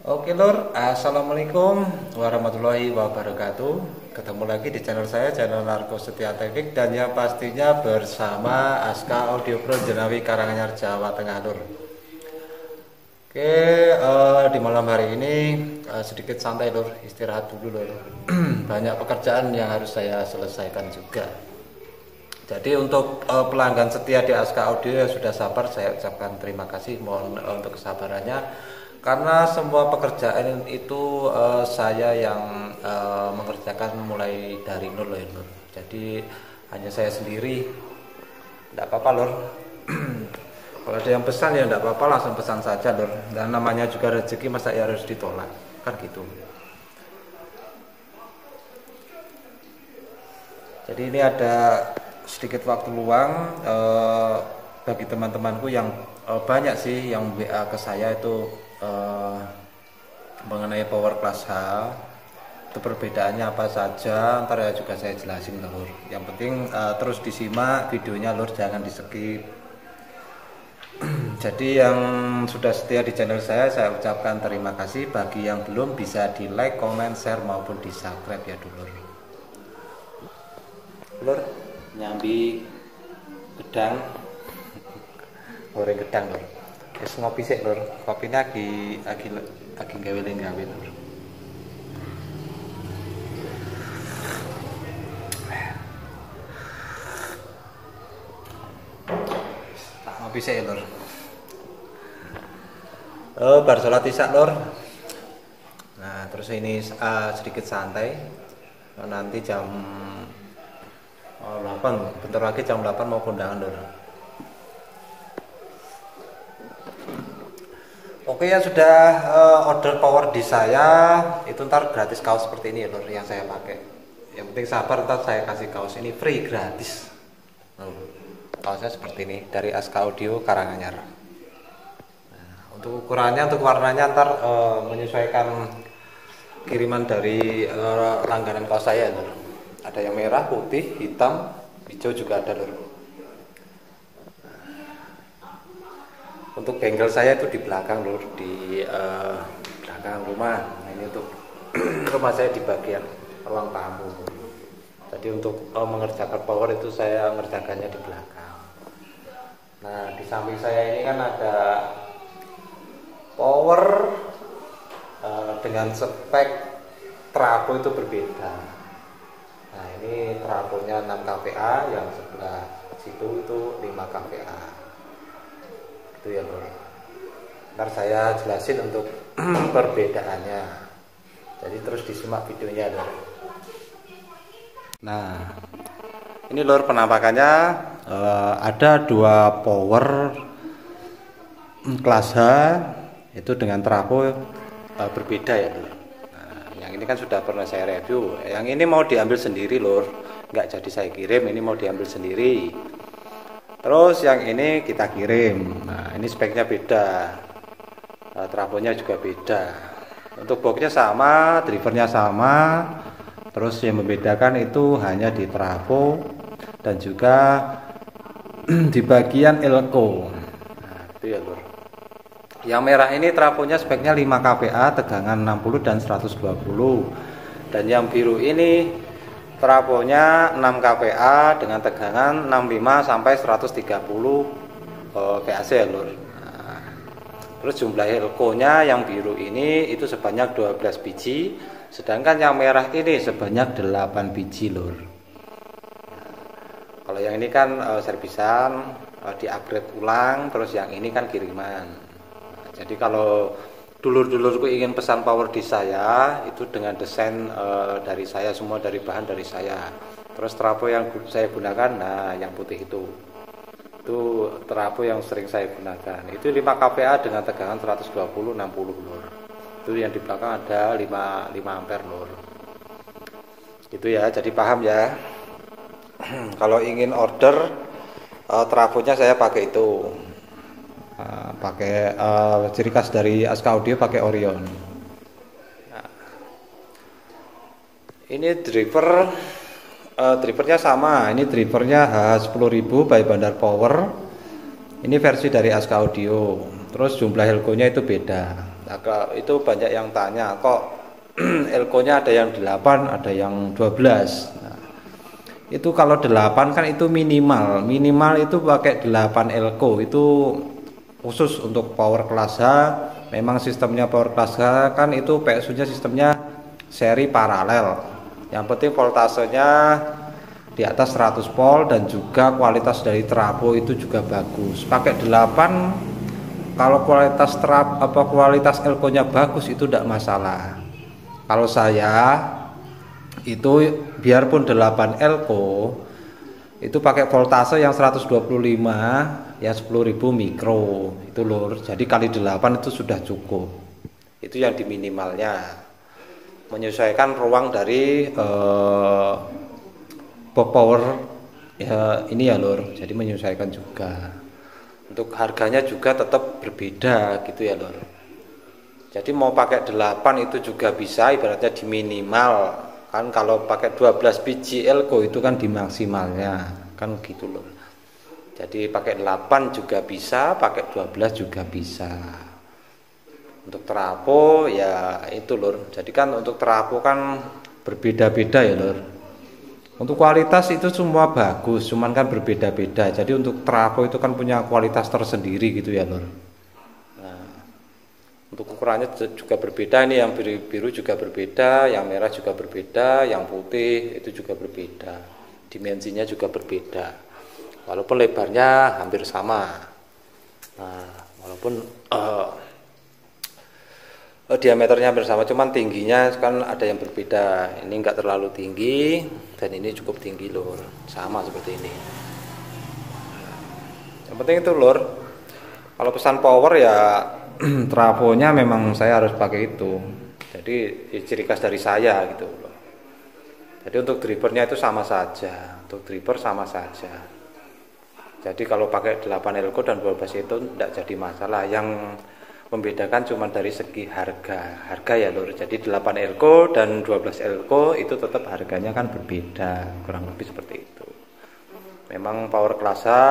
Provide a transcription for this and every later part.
Oke lur, assalamualaikum warahmatullahi wabarakatuh. Ketemu lagi di channel saya, channel Narko Setia Teknik, dan yang pastinya bersama Aska Audio Pro Jenawi Karanganyar, Jawa Tengah lur. Oke, di malam hari ini sedikit santai lur, istirahat dulu lur. Banyak pekerjaan yang harus saya selesaikan juga. Jadi untuk pelanggan setia di Aska Audio yang sudah sabar, saya ucapkan terima kasih, mohon untuk kesabarannya. Karena semua pekerjaan itu saya yang mengerjakan mulai dari nol ya lur. Jadi hanya saya sendiri, tidak apa-apa lur. Kalau ada yang pesan ya tidak apa-apa, langsung pesan saja lur. Dan namanya juga rezeki, masa ya harus ditolak, kan gitu. Jadi ini ada sedikit waktu luang bagi teman-temanku yang banyak sih yang WA ke saya itu mengenai power class H. Itu perbedaannya apa saja, ntar ya juga saya jelasin lur. Yang penting terus disimak videonya lur, jangan di skip. Jadi yang sudah setia di channel saya ucapkan terima kasih. Bagi yang belum, bisa di like, comment, share maupun di subscribe ya dulu lur. Nyambi gedang, goreng gedang lur. Wis ngopi sik lur, kopinya lagi gawe lur. Tak ngopi sik lur. Bar sholat isya lur. Nah terus ini sedikit santai. Nanti jam 8, bentar lagi jam 8 mau kondangan lur. Oke ya sudah order power di saya, itu ntar gratis kaos seperti ini ya lur yang saya pakai. Yang penting sabar, ntar saya kasih kaos ini free gratis. Kaosnya seperti ini dari Aska Audio Karanganyar. Nah, untuk ukurannya, untuk warnanya ntar menyesuaikan kiriman dari langganan kaos saya lur. Ada yang merah, putih, hitam, hijau juga ada lur. Untuk bengkel saya itu di belakang lur, di belakang rumah. Nah, ini untuk rumah saya di bagian ruang tamu. Jadi untuk mengerjakan power itu saya mengerjakannya di belakang. Nah di samping saya ini kan ada power dengan spek trafo itu berbeda. Nah ini trafonya 6 kVA, yang sebelah situ itu 5 kVA. Itu ya lur. Ntar saya jelasin untuk perbedaannya. Jadi terus disimak videonya lur. Nah ini lur penampakannya, ada dua power kelas H itu dengan trafo berbeda ya lur. Yang ini kan sudah pernah saya review. Yang ini mau diambil sendiri lur, nggak jadi saya kirim, ini mau diambil sendiri. Terus yang ini kita kirim. Nah ini speknya beda, trafonya juga beda. Untuk boxnya sama, drivernya sama. Terus yang membedakan itu hanya di trafo dan juga di bagian elko. Nah itu ya lur. Yang merah ini trafonya speknya 5 kVA, tegangan 60 dan 120. Dan yang biru ini trafonya 6 kVA dengan tegangan 65 sampai 130 VAC ya lur. Nah, terus jumlah elko-nya yang biru ini itu sebanyak 12 biji, sedangkan yang merah ini sebanyak 8 biji lur. Kalau yang ini kan servisan, di-upgrade ulang, terus yang ini kan kiriman. Jadi kalau dulur-dulurku ingin pesan power di saya, itu dengan desain dari saya, semua dari bahan dari saya. Terus trafo yang saya gunakan, nah yang putih itu trafo yang sering saya gunakan. Itu 5 kVA dengan tegangan 120-60 lur. Itu yang di belakang ada 5 ampere lur. Itu ya, jadi paham ya. Kalau ingin order trafonya saya pakai itu. Pakai ciri khas dari Aska Audio, pakai Orion. Nah, ini drivernya sama, ini drivernya H10000 by Bandar Power. Ini versi dari Aska Audio. Terus jumlah helkonya itu beda. Nah, itu banyak yang tanya kok elko-nya ada yang 8 ada yang 12. Nah, itu kalau 8 kan itu minimal itu pakai 8 elko, itu khusus untuk power kelas H. Memang sistemnya power kelas H kan itu PSU nya sistemnya seri paralel, yang penting voltasenya di atas 100 volt dan juga kualitas dari trafo itu juga bagus. Pakai 8 kalau kualitas elko nya bagus itu tidak masalah. Kalau saya itu biarpun 8 elko itu pakai voltase yang 125 ya 10.000 mikro itu lur. Jadi kali 8 itu sudah cukup. Itu yang di minimalnya. Menyesuaikan ruang dari power ya ini ya lur. Jadi menyesuaikan juga. Untuk harganya juga tetap berbeda gitu ya lur. Jadi mau pakai 8 itu juga bisa, ibaratnya di minimal. Kan kalau pakai 12 biji elko itu kan di maksimalnya, kan gitu loh. Jadi pakai 8 juga bisa, pakai 12 juga bisa. Untuk trafo ya itu lur. Jadi kan untuk trafo kan berbeda-beda ya lur. Untuk kualitas itu semua bagus, cuman kan berbeda-beda. Jadi untuk trafo itu kan punya kualitas tersendiri gitu ya lur. Untuk ukurannya juga berbeda, ini yang biru juga berbeda, yang merah juga berbeda, yang putih itu juga berbeda, dimensinya juga berbeda, walaupun lebarnya hampir sama. Nah, walaupun diameternya hampir sama, cuman tingginya kan ada yang berbeda. Ini enggak terlalu tinggi dan ini cukup tinggi lur, sama seperti ini. Yang penting itu lur, kalau pesan power ya trafonya memang saya harus pakai itu. Jadi ciri khas dari saya gitu loh. Jadi untuk drivernya itu sama saja. Untuk driver sama saja. Jadi kalau pakai 8 elko dan 12 itu tidak jadi masalah. Yang membedakan cuma dari segi harga. Harga ya lur. Jadi 8 elko dan 12 elko itu tetap harganya kan berbeda. Kurang lebih seperti itu. Memang power class A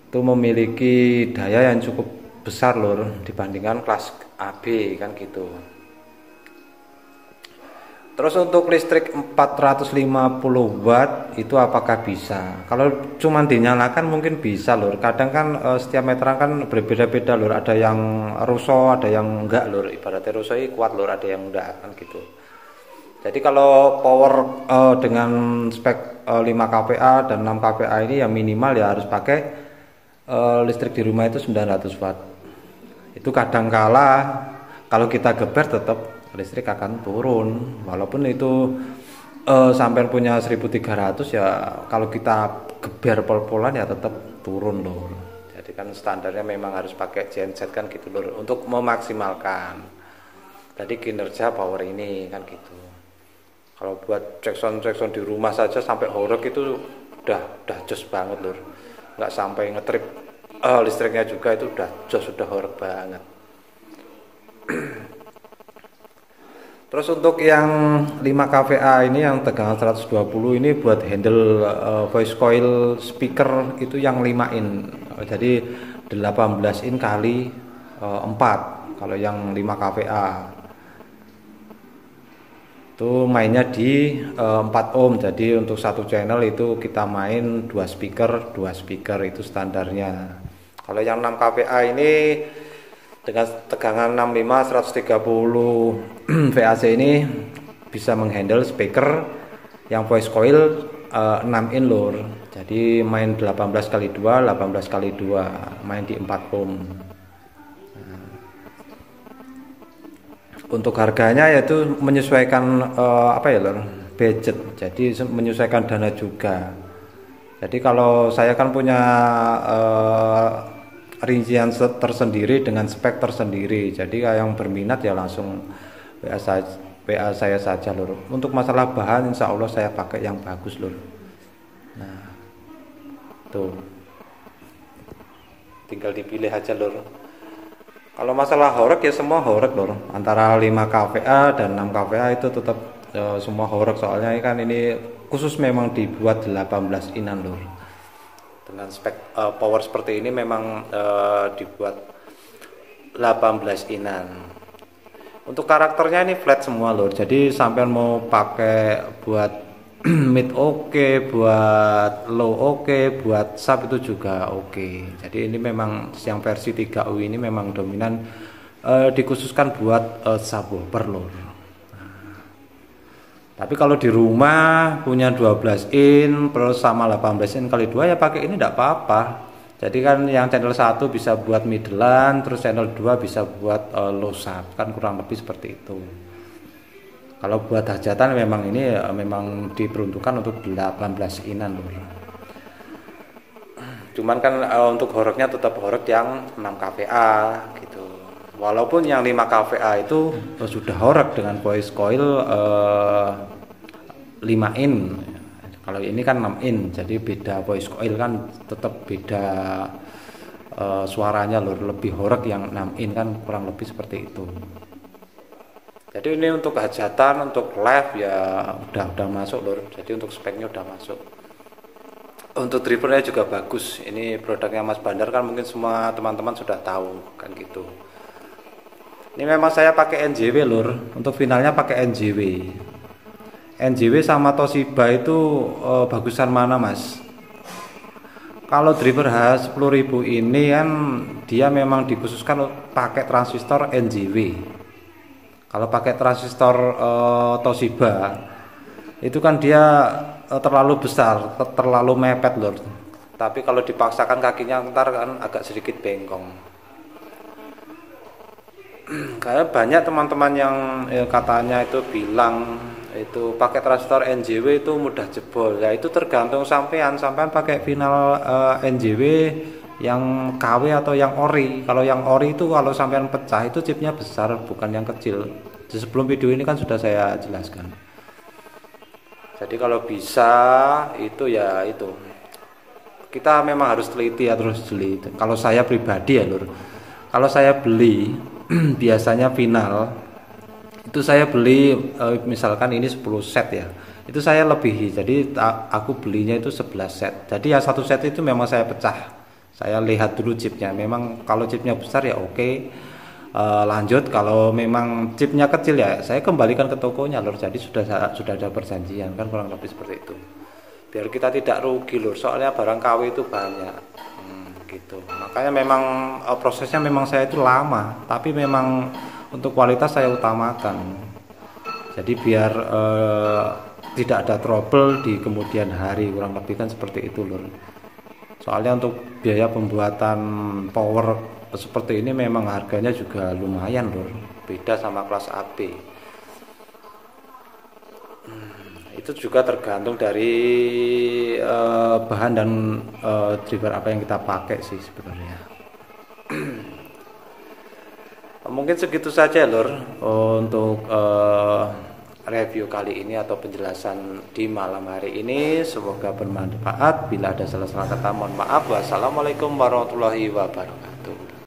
itu memiliki daya yang cukup besar lur dibandingkan kelas AB kan gitu. Terus untuk listrik 450 watt itu apakah bisa? Kalau cuma dinyalakan mungkin bisa lur. Kadang kan setiap meteran kan berbeda-beda lur. Ada yang rusuh, ada yang enggak lur. Ibaratnya rusuh kuat lur, ada yang enggak kan gitu. Jadi kalau power dengan spek 5 kVA dan 6 kVA ini yang minimal ya harus pakai listrik di rumah itu 900 watt. Itu kadangkala kalau kita geber tetap listrik akan turun, walaupun itu sampai punya 1300 ya kalau kita geber pol-polan ya tetap turun lur. Jadi kan standarnya memang harus pakai genset kan gitu lur, untuk memaksimalkan tadi kinerja power ini kan gitu. Kalau buat cek sound di rumah saja sampai horeg itu udah jos banget lur, nggak sampai ngetrip listriknya juga itu udah jos, sudah horeg banget. Terus untuk yang 5 kVA ini yang tegangan 120 ini buat handle voice coil speaker itu yang 5 in. Jadi 18 in kali 4 kalau yang 5 kVA. Itu mainnya di 4 ohm. Jadi untuk satu channel itu kita main 2 speaker itu standarnya. Kalau yang 6 kVA ini dengan tegangan 65 130 VAC ini bisa menghandle speaker yang voice coil 6 in lur. Jadi main 18 kali 2 main di 4 ohm. Untuk harganya yaitu menyesuaikan apa ya lur, budget. Jadi menyesuaikan dana juga. Jadi kalau saya kan punya rincian tersendiri dengan spek tersendiri. Jadi yang berminat ya langsung WA saya saja lur. Untuk masalah bahan insya Allah saya pakai yang bagus lur. Nah tuh tinggal dipilih aja lur. Kalau masalah horeg ya semua horeg lur. Antara 5 kVA dan 6 kVA itu tetap semua horeg. Soalnya kan ini khusus memang dibuat 18 inan lur. Dengan spek power seperti ini memang dibuat 18 inan. Untuk karakternya ini flat semua lur, jadi sampai mau pakai buat mid oke, buat low oke, buat sub itu juga oke. Jadi ini memang yang versi 3U ini memang dominan dikhususkan buat subwoofer lur. Tapi kalau di rumah punya 12 in terus sama 18 in kali 2 ya pakai ini tidak apa-apa. Jadi kan yang channel 1 bisa buat middlean, terus channel 2 bisa buat low sub, kan kurang lebih seperti itu. Kalau buat hajatan memang ini memang diperuntukkan untuk 18 inan lur. Cuman kan untuk horoknya tetap horok yang 6 kVA gitu. Walaupun yang 5 kVA itu sudah horek dengan voice coil 5 in. Kalau ini kan 6 in, jadi beda voice coil kan tetap beda suaranya lur, lebih horek yang 6 in kan kurang lebih seperti itu. Jadi ini untuk hajatan, untuk live ya udah masuk lur. Jadi untuk speknya udah masuk. Untuk drivernya juga bagus. Ini produknya Mas Bandar kan mungkin semua teman-teman sudah tahu kan gitu. Ini memang saya pakai NJW lur, untuk finalnya pakai NJW. NJW sama Toshiba itu bagusan mana mas? Kalau driver H10000 ini kan dia memang dikhususkan pakai transistor NJW. Kalau pakai transistor Toshiba itu kan dia terlalu besar, terlalu mepet lur. Tapi kalau dipaksakan kakinya ntar kan agak sedikit bengkong. Kayak banyak teman-teman yang katanya itu bilang itu pakai transistor NJW itu mudah jebol. Ya itu tergantung sampean pakai final NJW yang KW atau yang ori. Kalau yang ori itu kalau sampean pecah itu chipnya besar bukan yang kecil. Di sebelum video ini kan sudah saya jelaskan. Jadi kalau bisa itu ya itu kita memang harus teliti ya, terus jeli. Kalau saya pribadi ya lur, kalau saya beli biasanya final itu saya beli misalkan ini 10 set ya, itu saya lebihi, jadi aku belinya itu 11 set. Jadi yang satu set itu memang saya pecah, saya lihat dulu chipnya, memang kalau chipnya besar ya oke, lanjut. Kalau memang chipnya kecil ya saya kembalikan ke tokonya lur. Jadi sudah ada perjanjian kan kurang lebih seperti itu, biar kita tidak rugi lur, soalnya barang KW itu banyak gitu. Makanya memang prosesnya memang saya itu lama, tapi memang untuk kualitas saya utamakan. Jadi biar tidak ada trouble di kemudian hari, kurang lebih kan seperti itu lur. Soalnya untuk biaya pembuatan power seperti ini memang harganya juga lumayan lur, beda sama kelas AB. Itu juga tergantung dari bahan dan driver apa yang kita pakai sih sebenarnya. Mungkin segitu saja lur untuk review kali ini atau penjelasan di malam hari ini. Semoga bermanfaat. Bila ada salah-salah kata mohon maaf. Wassalamualaikum warahmatullahi wabarakatuh.